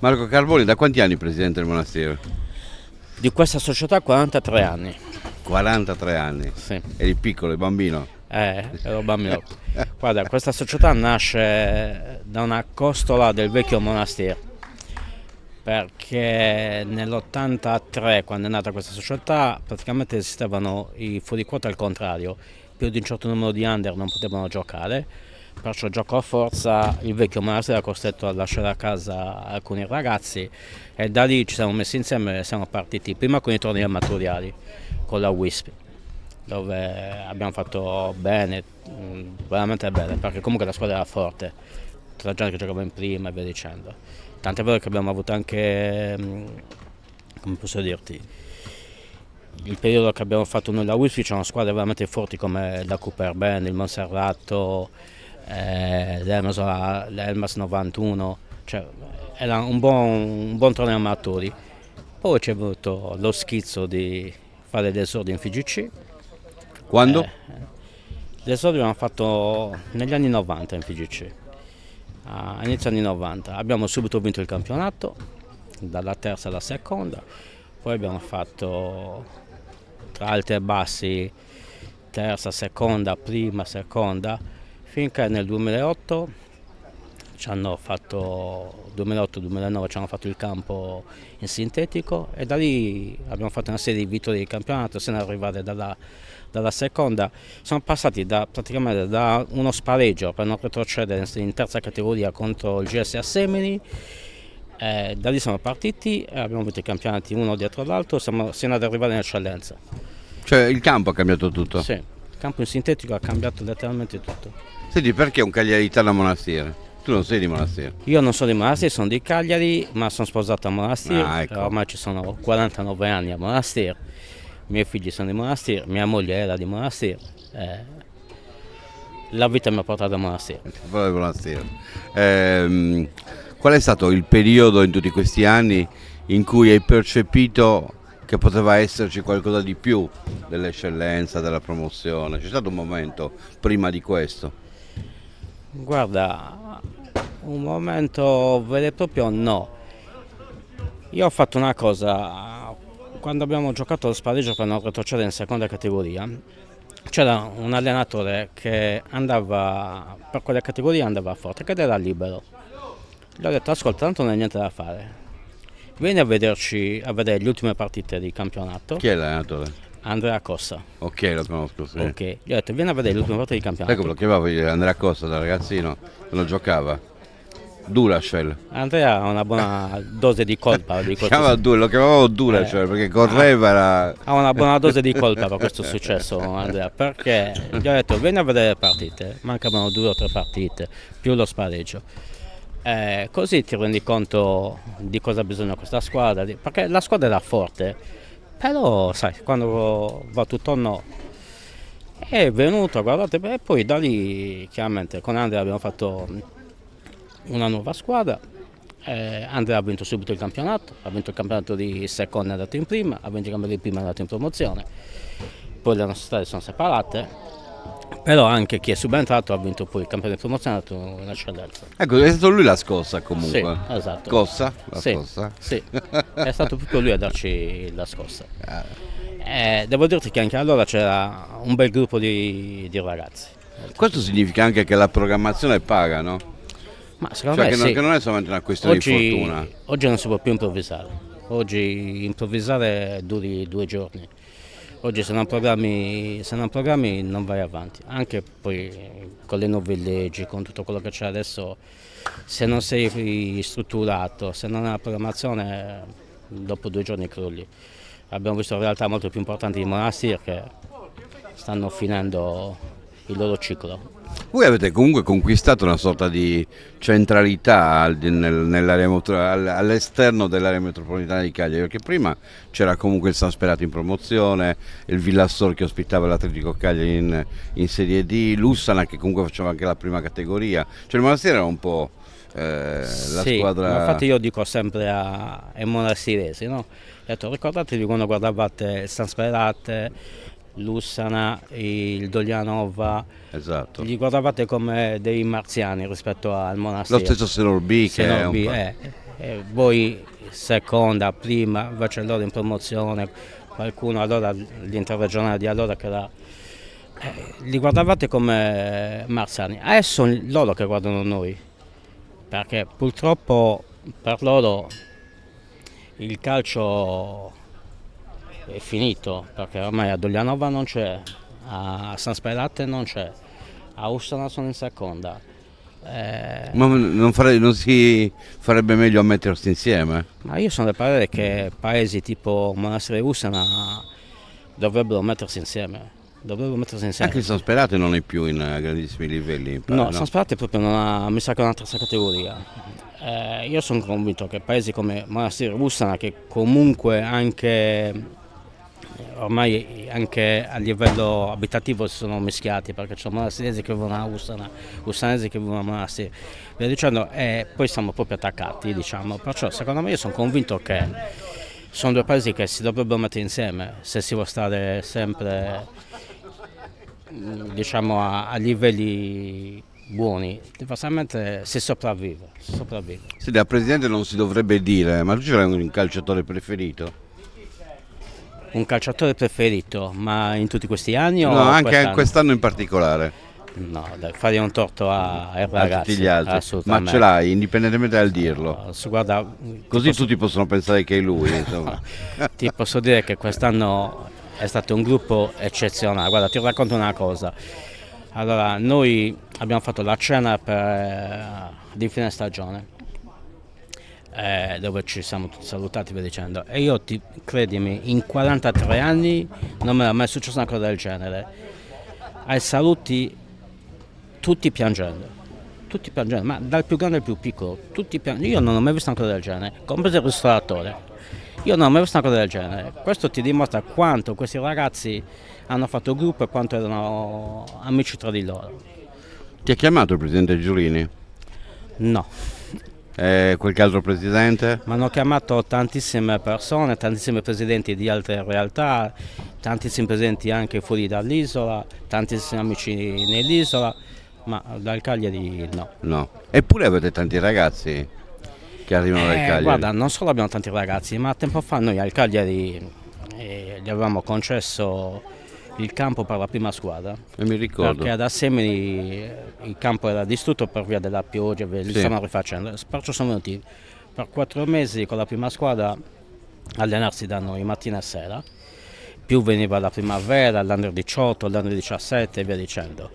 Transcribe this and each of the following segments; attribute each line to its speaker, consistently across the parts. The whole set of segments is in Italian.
Speaker 1: Marco Carboni, da quanti anni presidente del monastero?
Speaker 2: Di questa società 43 anni.
Speaker 1: 43 anni.
Speaker 2: Sì.
Speaker 1: Eri piccolo, bambino.
Speaker 2: Ero bambino. Guarda, questa società nasce da una costola del vecchio monastero, perché nell'83, quando è nata questa società, praticamente esistevano i fuoriquota al contrario, più di un certo numero di under non potevano giocare, perciò giocò a forza, il vecchio monastero era costretto a lasciare a casa alcuni ragazzi e da lì ci siamo messi insieme e siamo partiti prima con i tornei amatoriali, con la WISP, dove abbiamo fatto bene, veramente bene, perché comunque la squadra era forte, tra la gente che giocava in prima e via dicendo. Tant'è vero che abbiamo avuto anche, come posso dirti, il periodo che abbiamo fatto noi la WISP c'erano squadre veramente forti come la Cooper Band, il Monserrato, l'Elmas 91, cioè era un buon torneo amatori. Poi c'è avuto lo schizzo di fare l'esordio in FIGC.
Speaker 1: Quando?
Speaker 2: L'esordio l'abbiamo fatto negli anni 90 in FIGC, a inizio anni 90. Abbiamo subito vinto il campionato, dalla terza alla seconda, poi abbiamo fatto tra alti e bassi terza, seconda, prima, seconda, finché nel 2008 ci hanno fatto 2008-2009 ci hanno fatto il campo in sintetico e da lì abbiamo fatto una serie di vittorie di campionato, se ne arrivate dalla seconda, siamo passati praticamente da uno spareggio per non retrocedere in terza categoria contro il GS Assemini, da lì siamo partiti e abbiamo vinto i campionati uno dietro l'altro, siamo ad arrivare in eccellenza.
Speaker 1: Cioè il campo ha cambiato tutto?
Speaker 2: Sì, il campo in sintetico ha cambiato letteralmente tutto.
Speaker 1: Senti, perché un cagliaritano a Monastero? Tu non sei di Monastero?
Speaker 2: Io non sono di Monastero, sono di Cagliari, ma sono sposato a Monastero,
Speaker 1: Ecco.
Speaker 2: ormai ci sono 49 anni a Monastero, i miei figli sono di Monastero, mia moglie era di Monastero, la vita mi ha portato a Monastero.
Speaker 1: Proprio Monastero. Qual è stato il periodo in tutti questi anni in cui hai percepito che poteva esserci qualcosa di più dell'eccellenza, della promozione? C'è stato un momento prima di questo?
Speaker 2: Guarda, un momento vero e proprio no. Io ho fatto una cosa, quando abbiamo giocato lo spareggio per non retrocedere in seconda categoria, c'era un allenatore che andava, per quelle categorie andava forte, che era libero. Gli ho detto, ascolta, tanto non hai niente da fare, vieni a vederci, a vedere le ultime partite di campionato.
Speaker 1: Chi è l'allenatore?
Speaker 2: Andrea Cossa.
Speaker 1: Ok, lo conosco, sì.
Speaker 2: Ok, gli ho detto, vieni a vedere le ultime partite di campionato.
Speaker 1: Ecco, lo chiamavo Andrea Costa da ragazzino, quando giocava. Duracell.
Speaker 2: Andrea ha una buona dose di colpa di questo.
Speaker 1: Lo chiamavo Duracell perché correva, era...
Speaker 2: Ha una buona dose di colpa per questo successo, Andrea, perché gli ho detto vieni a vedere le partite, mancavano 2 o 3 partite, più lo spareggio. Così ti rendi conto di cosa bisogna questa squadra, perché la squadra era forte, però sai, quando va tutto o no, è venuto, guardate, e poi da lì chiaramente con Andrea abbiamo fatto una nuova squadra. Andrea ha vinto subito il campionato, ha vinto il campionato di seconda, è andato in prima, ha vinto il campionato di prima, è andato in promozione, poi le nostre strade sono separate, però anche chi è subentrato ha vinto poi il campionato di promozione, è andato in eccellenza.
Speaker 1: Ecco, è stato lui la scossa comunque.
Speaker 2: Sì, esatto.
Speaker 1: Cossa? La
Speaker 2: Sì,
Speaker 1: scossa?
Speaker 2: sì, è stato proprio lui a darci la scossa. Devo dirti che anche allora c'era un bel gruppo di ragazzi.
Speaker 1: Questo significa anche che la programmazione paga, no?
Speaker 2: Ma secondo
Speaker 1: Cioè
Speaker 2: me sì.
Speaker 1: che non è solamente una questione di fortuna.
Speaker 2: Oggi non si può più improvvisare. Oggi improvvisare duri 2 giorni. Oggi se non programmi non vai avanti. Anche poi con le nuove leggi, con tutto quello che c'è adesso, se non sei strutturato, se non hai una programmazione, dopo 2 giorni crolli. Abbiamo visto realtà molto più importanti di monasteri che stanno finendo il loro ciclo.
Speaker 1: Voi avete comunque conquistato una sorta di centralità all'esterno dell'area metropolitana di Cagliari, perché prima c'era comunque il San Sperato in promozione, il Villassor che ospitava l'Atletico Cagliari in Serie D, l'Ussana che comunque faceva anche la prima categoria, cioè il Monastero era un po' la
Speaker 2: Sì,
Speaker 1: squadra...
Speaker 2: infatti io dico sempre ai monastiresi, no? Ho detto, ricordatevi quando guardavate il San Sperate, l'Ussana, il Doglianova,
Speaker 1: Esatto.
Speaker 2: li guardavate come dei marziani rispetto al
Speaker 1: Lo
Speaker 2: monastero.
Speaker 1: stesso Senor B che è un
Speaker 2: Senor B,
Speaker 1: po'...
Speaker 2: voi seconda, prima, invece loro in promozione, qualcuno allora, l'interregionale di allora che era, li guardavate come marziani, adesso sono loro che guardano noi, perché purtroppo per loro il calcio è finito, perché ormai a Doglianova non c'è, a San Sperate non c'è, a Ussana sono in seconda.
Speaker 1: Ma non si farebbe meglio a mettersi insieme?
Speaker 2: Ma io sono del parere che paesi tipo Monastero e Ussana dovrebbero mettersi insieme. Dovrebbero mettersi insieme.
Speaker 1: Anche il San Sperate non è più in grandissimi livelli.
Speaker 2: No, San Sperate proprio non ha, mi sa che è una terza categoria. Io sono convinto che paesi come Monastero e Ussana, che comunque anche ormai anche a livello abitativo si sono mischiati, perché c'è monastiresi che vivono a Ussana, ussanesi che vivono a Monastero, via dicendo, e poi siamo proprio attaccati, diciamo. Perciò secondo me io sono convinto che sono due paesi che si dovrebbero mettere insieme se si vuole stare sempre, diciamo, a livelli buoni. Diversamente si sopravvive.
Speaker 1: Sì, da presidente non si dovrebbe dire, ma tu c'era un calciatore preferito?
Speaker 2: Un calciatore preferito, ma in tutti questi anni o
Speaker 1: No, anche
Speaker 2: quest'anno?
Speaker 1: in particolare,
Speaker 2: No, dai, fare un torto ai
Speaker 1: a
Speaker 2: ragazzi,
Speaker 1: tutti gli altri. Ma
Speaker 2: assolutamente.
Speaker 1: ce l'hai, indipendentemente dal dirlo.
Speaker 2: Guarda,
Speaker 1: Così tutti possono pensare che è lui, insomma.
Speaker 2: ti posso dire che quest'anno è stato un gruppo eccezionale. Guarda, ti racconto una cosa. Allora, noi abbiamo fatto la cena di fine stagione, dove ci siamo tutti salutati, via dicendo. E io, credimi, in 43 anni non mi era mai successo una cosa del genere. Ai saluti tutti piangendo, ma dal più grande al più piccolo, tutti piangendo. Io non ho mai visto una cosa del genere, compreso il ristoratore. Io non ho mai visto una cosa del genere. Questo ti dimostra quanto questi ragazzi hanno fatto gruppo e quanto erano amici tra di loro.
Speaker 1: Ti ha chiamato il presidente Giulini?
Speaker 2: No,
Speaker 1: Qualche altro presidente?
Speaker 2: mi hanno chiamato tantissime persone, tantissimi presidenti di altre realtà, tantissimi presidenti anche fuori dall'isola, tantissimi amici nell'isola, ma dal Cagliari no.
Speaker 1: No. Eppure avete tanti ragazzi che arrivano dal Cagliari.
Speaker 2: Guarda, non solo abbiamo tanti ragazzi, ma tempo fa noi al Cagliari gli avevamo concesso il campo per la prima squadra.
Speaker 1: E mi ricordo.
Speaker 2: Perché ad Assemini il campo era distrutto per via della pioggia, li
Speaker 1: Sì.
Speaker 2: stavano rifacendo. Perciò sono venuti per 4 mesi con la prima squadra a allenarsi da noi mattina e sera. Più veniva la primavera, l'Under 18, l'Under 17 e via dicendo.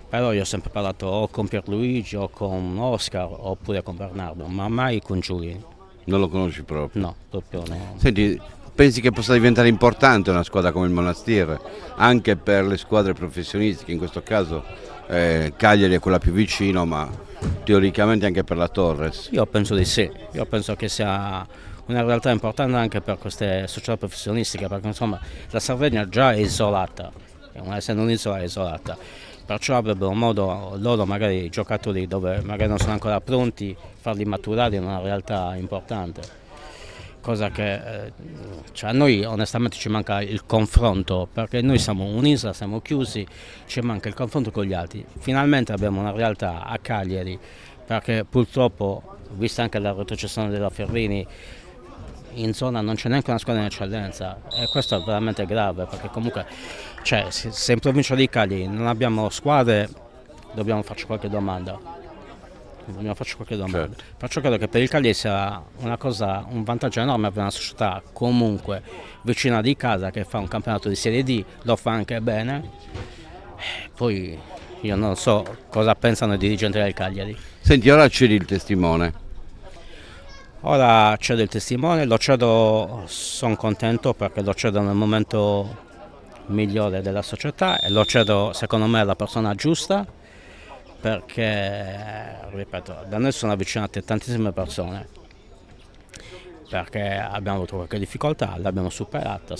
Speaker 2: Però io ho sempre parlato o con Pierluigi o con Oscar oppure con Bernardo, ma mai con Giulini.
Speaker 1: Non lo conosci proprio?
Speaker 2: No, proprio no.
Speaker 1: Senti, pensi che possa diventare importante una squadra come il Monastir, anche per le squadre professionistiche, in questo caso Cagliari è quella più vicino, ma teoricamente anche per la Torres?
Speaker 2: Io penso di sì, io penso che sia una realtà importante anche per queste società professionistiche, perché insomma la Sardegna già è isolata, essendo un'isola isolata, perciò avrebbero modo loro, magari giocatori dove magari non sono ancora pronti, farli maturare in una realtà importante. Cosa che cioè a noi onestamente ci manca il confronto, perché noi siamo un'isola, siamo chiusi, ci manca il confronto con gli altri. Finalmente abbiamo una realtà a Cagliari, perché purtroppo, vista anche la retrocessione della Ferrini, in zona non c'è neanche una squadra in eccellenza e questo è veramente grave, perché comunque cioè, se in provincia di Cagliari non abbiamo squadre dobbiamo farci qualche domanda.
Speaker 1: Certo.
Speaker 2: Perciò credo che per il Cagliari sia un vantaggio enorme avere una società comunque vicina di casa che fa un campionato di Serie D, lo fa anche bene. Poi io non so cosa pensano i dirigenti del Cagliari.
Speaker 1: Senti, ora cedi il testimone.
Speaker 2: Ora cedo il testimone, lo cedo, sono contento perché lo cedo nel momento migliore della società e lo cedo secondo me alla persona giusta, perché, ripeto, da noi sono avvicinate tantissime persone, perché abbiamo avuto qualche difficoltà, l'abbiamo superata,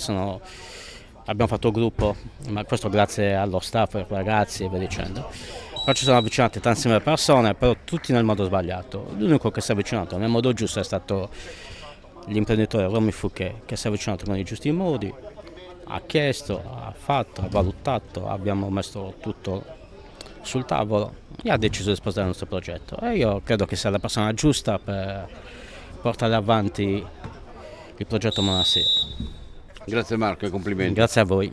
Speaker 2: abbiamo fatto gruppo, ma questo grazie allo staff, ai ragazzi e via dicendo. Però ci sono avvicinate tantissime persone, però tutti nel modo sbagliato. L'unico che si è avvicinato nel modo giusto è stato l'imprenditore Romy Fouquet, che si è avvicinato con i giusti modi, ha chiesto, ha fatto, ha valutato, abbiamo messo tutto sul tavolo e ha deciso di sposare il nostro progetto e io credo che sia la persona giusta per portare avanti il progetto Monastir.
Speaker 1: Grazie Marco e complimenti.
Speaker 2: Grazie a voi.